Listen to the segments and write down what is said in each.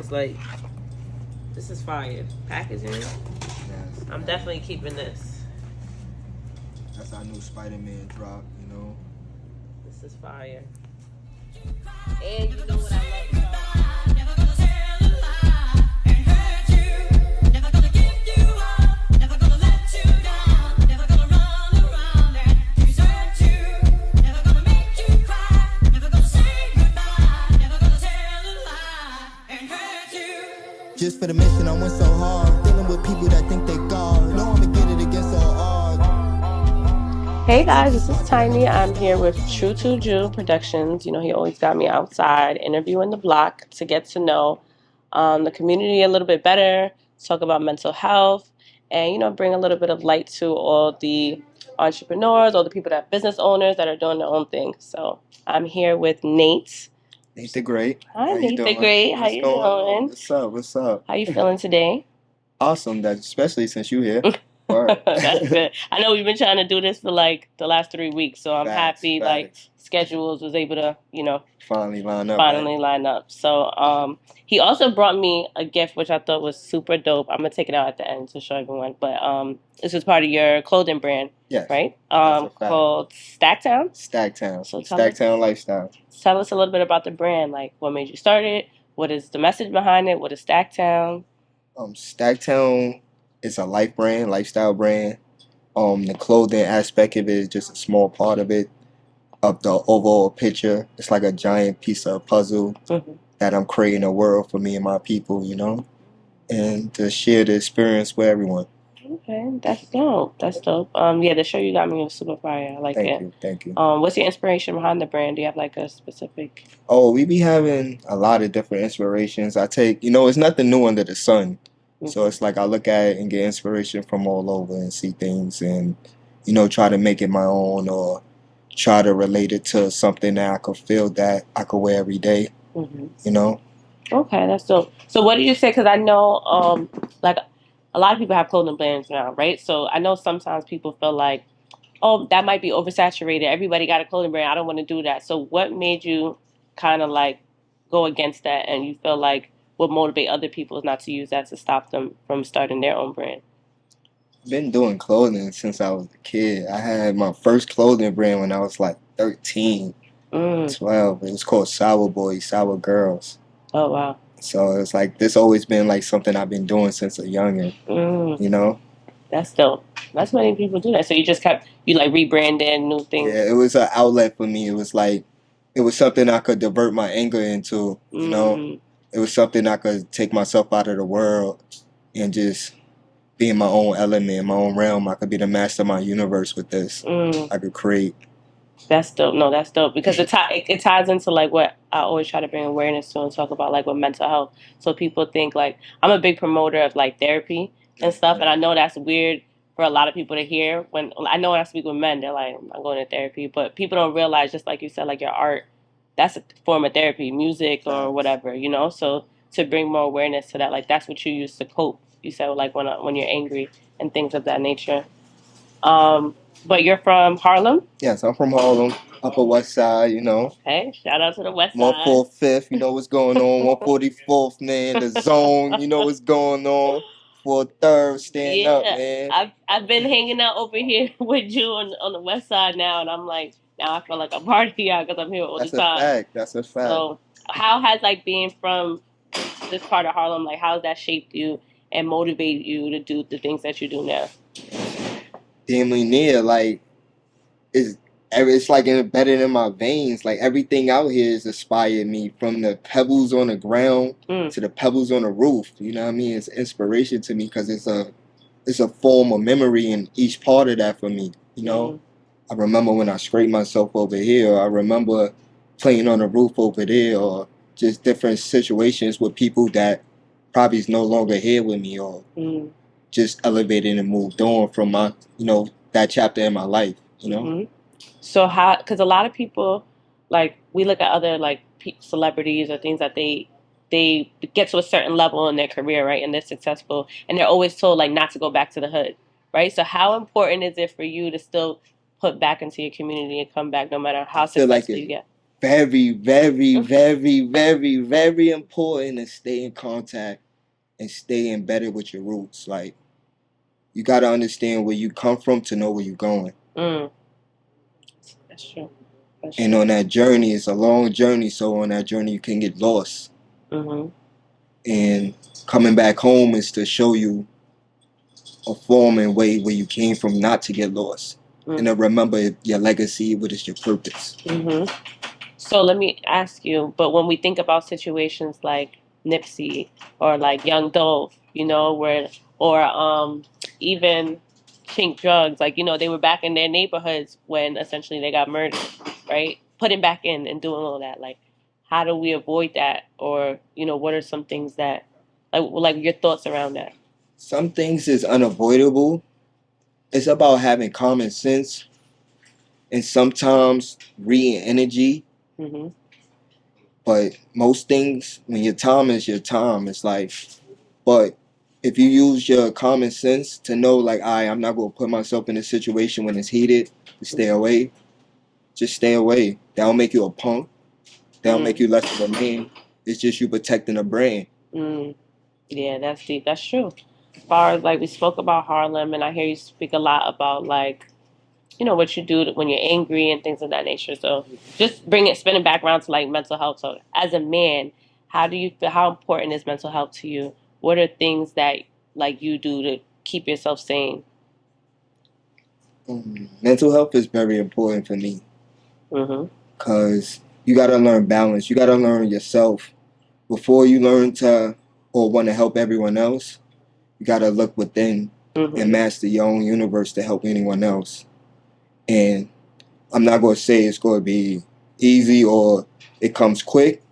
It's like, this is fire. Packaging. Yes, I'm definitely keeping this. that's our new Spider-Man drop, you know. This is fire. And you know what I love about Just for the mission, I went so hard. Dealing with people that think they God. No, I'ma get it against all odds. Hey guys, this is Tiny. I'm here with True2Jew Productions. You know, he always got me outside interviewing the block to get to know the community a little bit better, talk about mental health, and, you know, bring a little bit of light to all the entrepreneurs, all the people that are business owners that are doing their own thing. So I'm here with Nate. Nate the Great. Hi, How you Nate the doing? Great. How What's you going on? doing? What's up? What's up? How you feeling today? Awesome, that especially since you here. Word. That's good. I know we've been trying to do this for like the last 3 weeks, so I'm Facts, happy like facts. schedules was able to, you know, Finally line up. finally Right? line up. So he also brought me a gift which I thought was super dope. I'm gonna take it out at the end to show everyone. But this is part of your clothing brand, Yes. right? That's a fact. Called Stacktown. Stacktown. So Stacktown lifestyle. tell us a little bit about the brand, like what made you start it, what is the message behind it, what is Stacktown? Stacktown is a life brand, lifestyle brand. The clothing aspect of it is just a small part of it, of the overall picture. It's like a giant piece of puzzle Mm-hmm. that I'm creating a world for me and my people, you know, and to share the experience with everyone. Okay, that's dope. That's dope. Yeah, the show you got me was super fire. I like it. Thank you, thank you. What's your inspiration behind the brand? Do you have like a specific? Oh, we be having a lot of different inspirations. I take, you know, it's nothing new under the sun. So it's like I look at it and get inspiration from all over and see things and, you know, try to make it my own or try to relate it to something that I could feel that I could wear every day, Mm-hmm. you know? Okay, that's dope. So what do you say? Because I know, like a lot of people have clothing brands now, right? So I know sometimes people feel like, oh, that might be oversaturated. Everybody got a clothing brand. I don't want to do that. So what made you kind of like go against that, and you feel like what motivate other people is not to use that to stop them from starting their own brand? Been doing clothing since I was a kid. I had my first clothing brand when I was like 13, Mm. 12. It was called Sour Boys, Sour Girls. Oh wow. So it's like this always been like something I've been doing since a youngin', Mm. you know? That's dope. That's many people do that. So you just kept you like rebranding new things. Yeah, it was an outlet for me. It was like it was something I could divert my anger into, you know? Mm. It was something I could take myself out of the world and just be in my own element, in my own realm. I could be the master of my universe with this. Mm. I could create. That's dope. No, that's dope because it ties into like what I always try to bring awareness to and talk about like with mental health. So people think like I'm a big promoter of like therapy and stuff, and I know that's weird for a lot of people to hear. When I know when I speak with men, they're like, "I'm going to therapy," but people don't realize, just like you said, like your art, that's a form of therapy, music or whatever, you know. So to bring more awareness to that, like that's what you use to cope. You said like when you're angry and things of that nature. But you're from Harlem? Yes, I'm from Harlem, Upper West Side, you know. Hey, shout out to the West Side. 145th, you know what's going on. 144th, man. The zone, you know what's going on. 43rd, stand up, man. I've been hanging out over here with you on the West Side now, and I'm like, now I feel like I'm part of here because I'm here all That's the time. a fact. That's a fact. So, how has like being from this part of Harlem, like how has that shaped you and motivated you to do the things that you do now? Damnly near, like, it's like embedded in my veins. Like everything out here has inspired me, from the pebbles on the ground to the pebbles on the roof. You know what I mean? It's inspiration to me because it's a form of memory in each part of that for me. You know, I remember when I scraped myself over here. I remember playing on the roof over there, or just different situations with people that probably is no longer here with me, or just elevated and moved on from my, you know, that chapter in my life. You know. So how? Because a lot of people, like we look at other like celebrities or things that they get to a certain level in their career, right, and they're successful, and they're always told like not to go back to the hood, right? So how important is it for you to still put back into your community and come back no matter how successful you get? very, very, very, very, very important to stay in contact and stay embedded with your roots. Like, you got to understand where you come from to know where you're going. That's true. And on that journey, it's a long journey. So on that journey, you can get lost. And coming back home is to show you a form and way where you came from, not to get lost. And to remember your legacy, what is your purpose. So let me ask you, but when we think about situations like Nipsey or like Young Dolph, you know, where or even Chink Drugs, like, you know, they were back in their neighborhoods when essentially they got murdered, right? Putting back in and doing all that. Like, how do we avoid that? Or, you know, what are some things that like your thoughts around that? Some things is unavoidable. It's about having common sense and sometimes reading energy. But most things, when your time is your time, it's like, but if you use your common sense to know, like, I'm not going to put myself in a situation when it's heated, to stay away, just stay away. That'll make you a punk. That'll make you less of a man. It's just you protecting a brand. Yeah, that's deep. That's true. As far as like we spoke about Harlem, and I hear you speak a lot about like, you know, what you do when you're angry and things of that nature. So just spinning back around to like mental health. So as a man, how do you feel? How important is mental health to you? What are things that like you do to keep yourself sane? Mental health is very important for me. Because you got to learn balance. You got to learn yourself. Before you learn to or want to help everyone else, you got to look within and master your own universe to help anyone else. And I'm not going to say it's going to be easy or it comes quick,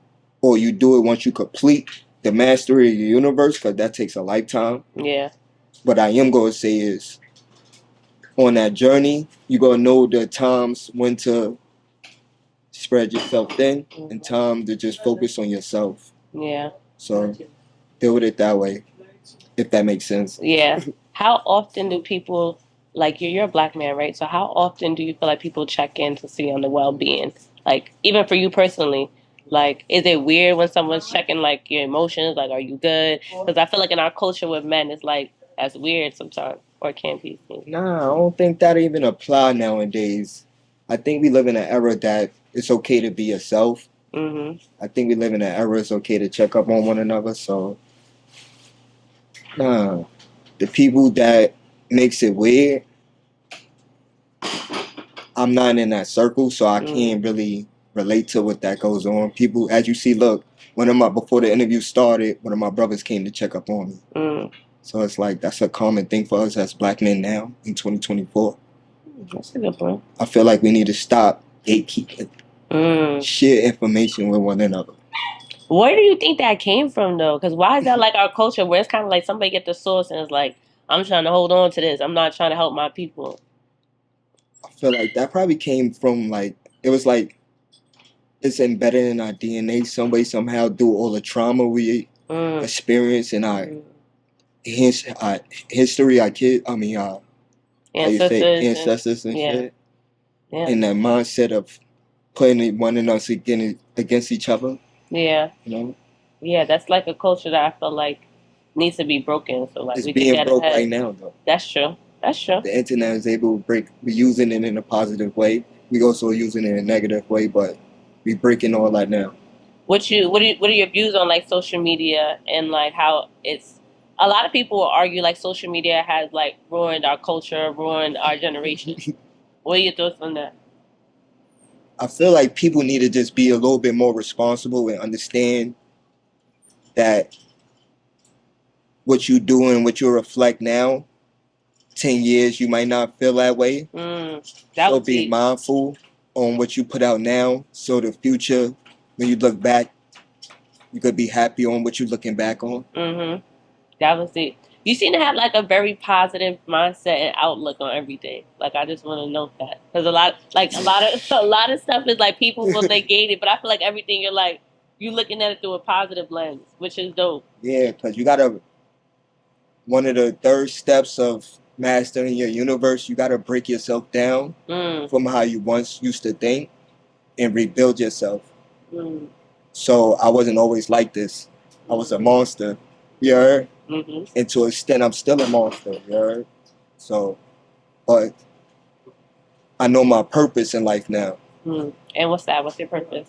or you do it once you complete the mastery of your universe, because that takes a lifetime. Yeah. What I am going to say is, on that journey, you're going to know the times when to spread yourself thin and time to just focus on yourself. Yeah. So deal with it that way, if that makes sense. Yeah. How often do people like you're a black man, right? So how often do you feel like people check in to see on the well being? Like even for you personally, like is it weird when someone's checking like your emotions? Like, are you good? Because I feel like in our culture with men, it's like that's weird sometimes, or it can be. Nah, I don't think that even apply nowadays. I think we live in an era that it's okay to be yourself. I think we live in an era it's okay to check up on one another. So, nah, the people that makes it weird, I'm not in that circle, so I can't really relate to what that goes on. People, as you see, look, before the interview started, one of my brothers came to check up on me. So it's like that's a common thing for us as black men now in 2024. That's a good point. I feel like we need to stop gatekeeping, share information with one another. Where do you think that came from though? Because why is that like our culture where it's kind of like somebody get the source and it's like, I'm trying to hold on to this. I'm not trying to help my people. I feel like that probably came from like, it was like, it's embedded in our DNA some way, somehow, through all the trauma we experience in our history, ancestors and shit. Yeah. And that mindset of putting one of us against each other. Yeah. You know? Yeah, that's like a culture that I feel like needs to be broken. So like it's we being can get broke ahead. Right now though. That's true. That's true. The internet is able to we're using it in a positive way. We also using it in a negative way, but we breaking all that now. What are your views on like social media and like how it's a lot of people will argue like social media has like ruined our culture, ruined our generation. What are your thoughts on that? I feel like people need to just be a little bit more responsible and understand that what you do and what you reflect now, 10 years, you might not feel that way. So be mindful on what you put out now. So the future, when you look back, you could be happy on what you're looking back on. That was it. You seem to have like a very positive mindset and outlook on everything. Like I just want to note that because a lot of stuff is like people will negate it, but I feel like everything you're looking at it through a positive lens, which is dope. Yeah, because you gotta. One of the third steps of mastering your universe, you gotta break yourself down from how you once used to think, and rebuild yourself. So I wasn't always like this. I was a monster. You heard? And to an extent, I'm still a monster. You heard? So, but I know my purpose in life now. And what's that? What's your purpose?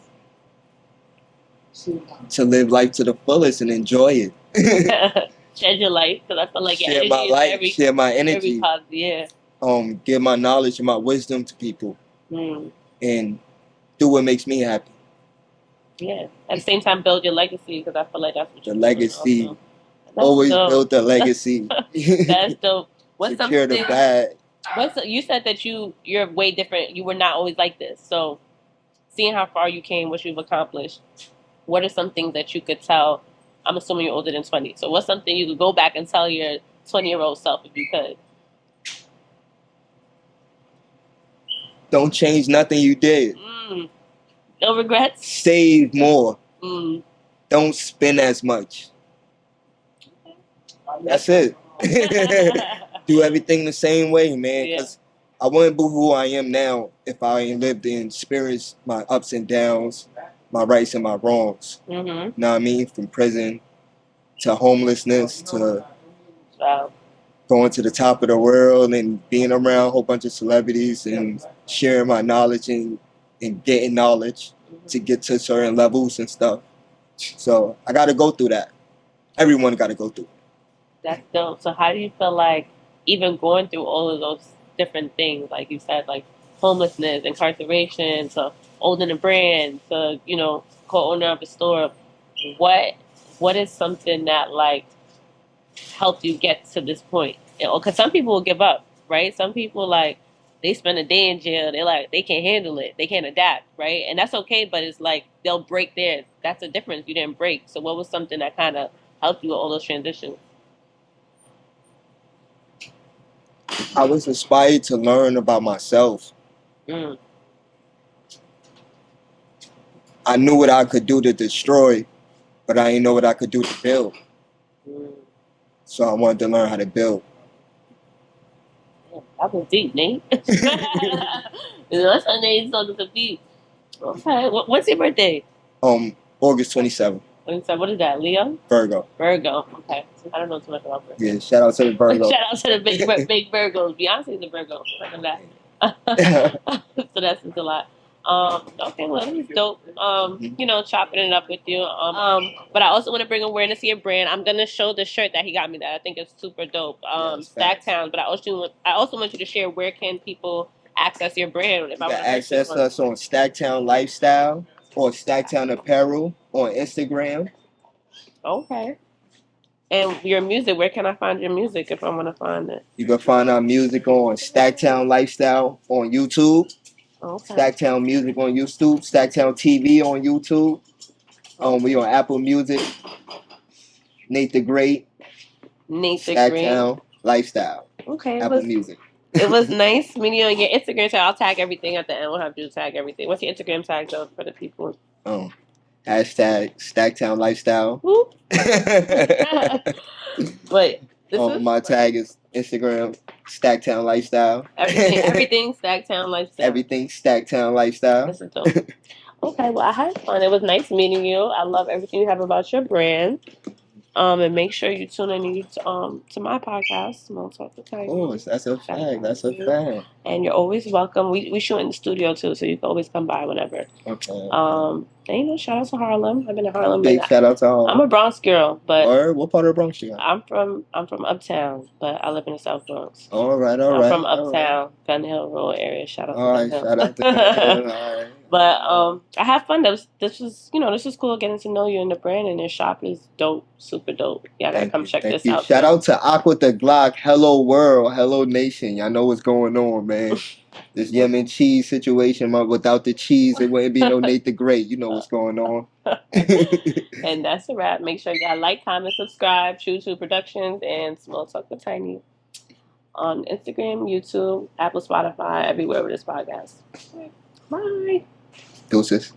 To live life to the fullest and enjoy it. Share your life, because I feel like your share energy my life, is share my energy. Yeah. Give my knowledge and my wisdom to people, and do what makes me happy. Yeah. At the same time, build your legacy, because I feel like that's what the legacy. Also. Always build the legacy. That's dope. What's secure the bag. You said that you're way different. You were not always like this. So, seeing how far you came, what you've accomplished, what are some things that you could tell? I'm assuming you're older than 20. So, what's something you could go back and tell your 20-year-old self if you could? Don't change nothing you did. No regrets? Save more. Don't spend as much. That's it. Do everything the same way, man. Because I wouldn't be who I am now if I ain't lived and experienced my ups and downs, my rights and my wrongs. You know what I mean? From prison to homelessness to going to the top of the world and being around a whole bunch of celebrities and sharing my knowledge and getting knowledge to get to certain levels and stuff. So I got to go through that. Everyone got to go through it. That's dope. So how do you feel like even going through all of those different things, like you said, like homelessness, incarceration, to owning a brand, to, co-owner of a store, what is something that like helped you get to this point? Because some people will give up, right? Some people like they spend a day in jail, they can't handle it, they can't adapt, right? And that's okay, but it's like they'll break there. That's the difference. You didn't break. So what was something that kind of helped you with all those transitions? I was inspired to learn about myself. I knew what I could do to destroy, but I didn't know what I could do to build. So I wanted to learn how to build. That was deep, Nate. That's how Nate's talking to deep. Okay, what's your birthday? August 27th. What is that, Leo? Virgo. Okay. I don't know too much about Virgo. Yeah, shout out to the Virgo. Shout out to the big Virgos. Beyonce's a Virgo. So that's a lot. Okay, well, it was dope. Chopping it up with you. But I also want to bring awareness to your brand. I'm gonna show the shirt that he got me that I think is super dope. Stacktown. But I also want you to share where can people access your brand. If I want to access us on Stacktown Lifestyle or Stacktown Apparel on Instagram. Okay. And your music, where can I find your music if I want to find it? You can find our music on Stacktown Lifestyle on YouTube. Okay. Stacktown Music on YouTube. Stacktown TV on YouTube. We on Apple Music. Nate the Great. Stacktown Lifestyle. Okay. Apple Music. It was nice meeting you on your Instagram tag. I'll tag everything at the end. We'll have you tag everything. What's your Instagram tag though for the people? Hashtag Stacktown Lifestyle. But my tag is Instagram Stacktown Lifestyle. Everything Stacktown Lifestyle. Everything Stacktown Lifestyle. That's dope. Okay, well I had fun. It was nice meeting you. I love everything you have about your brand. And make sure you tune in to my podcast, Small Talk with Tiny. Of course, that's a fact. That's a fact. And you're always welcome. We shoot in the studio too, so you can always come by whenever. Okay. And shout out to Harlem. I've been in Harlem. Big shout out to Harlem. I'm a Bronx girl, but what part of the Bronx you got? I'm from Uptown, but I live in the South Bronx. All right. I'm from Uptown, Gun Hill Road area. Shout out to Gun Hill. Shout out to Gun Hill. All right. But I have fun. This was cool getting to know you and the brand, and their shop is dope, super dope. Y'all gotta come check this out. Shout out to Aqua the Glock. Hello world, hello nation. Y'all know what's going on, man. This Yemen cheese situation, without the cheese, it wouldn't be no Nate the Great. You know what's going on. And that's a wrap. Make sure y'all like, comment, subscribe. T2P Productions and Small Talk with Tiny on Instagram, YouTube, Apple, Spotify, everywhere with this podcast. Bye. Deuces.